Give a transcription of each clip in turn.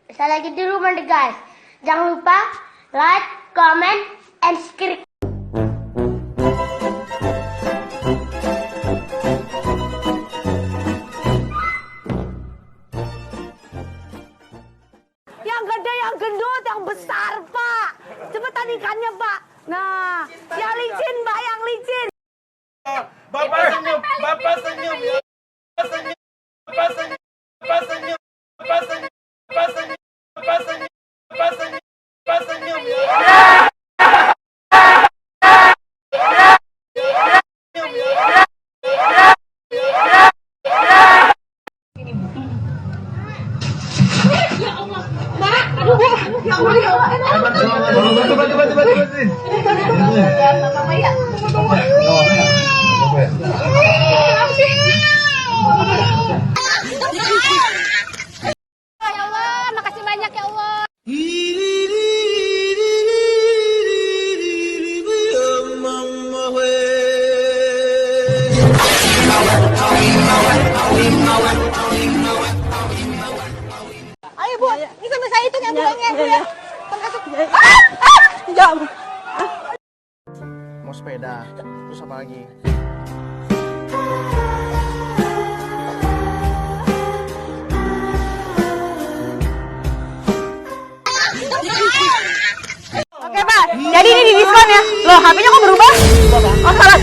Saya lagi di rumah nih guys. Jangan lupa like, comment, and subscribe. Yang gede, yang gendut, yang besar, Pak. Cepetan ikannya, Pak. Nah, yang licin, Mbak, yang licin. Bapak senyum, Bapak senyum ya. Bapak senyum, Bapak senyum, Bapak senyum, Bapak senyum, Bapak senyum, Bapak senyum, Bapak senyum, Bapak senyum ya. Ya Allah, makasih banyak ya Allah. Ayo Bu, ini sampai saya hitung ya bulangnya Bu ya. Masuk. Jam. Mau sepeda, terus apa lagi? Oke Pak, jadi ini di diskon ya. Loh, HP-nya kok berubah? Oh salah.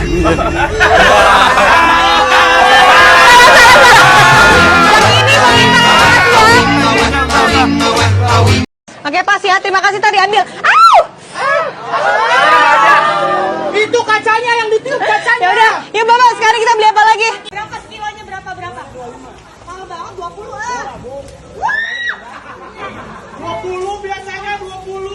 Oke Pak, siap. Terima kasih tadi ambil. Au! Itu kacanya yang ditiup kacanya. Ya udah, yuk Bapak, sekarang kita beli apa lagi? Berapa kilonya berapa? Mahal banget 20 ah. 20 biasanya 20.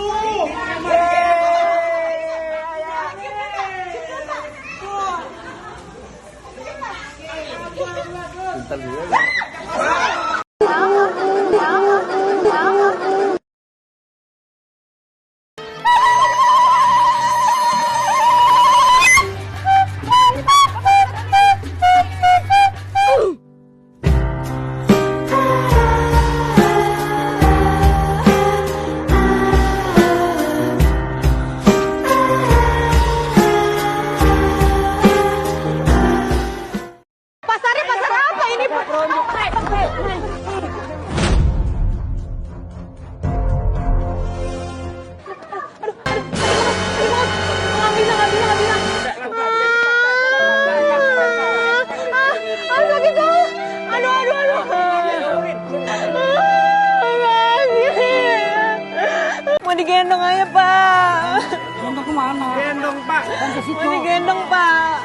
Pasarnya pasar apa ini? Nggak bisa. Sakit banget. Aduh. Mau digendong aja, Pak. Gendong kemana? Gendong Pak. Mau digendong, Pak.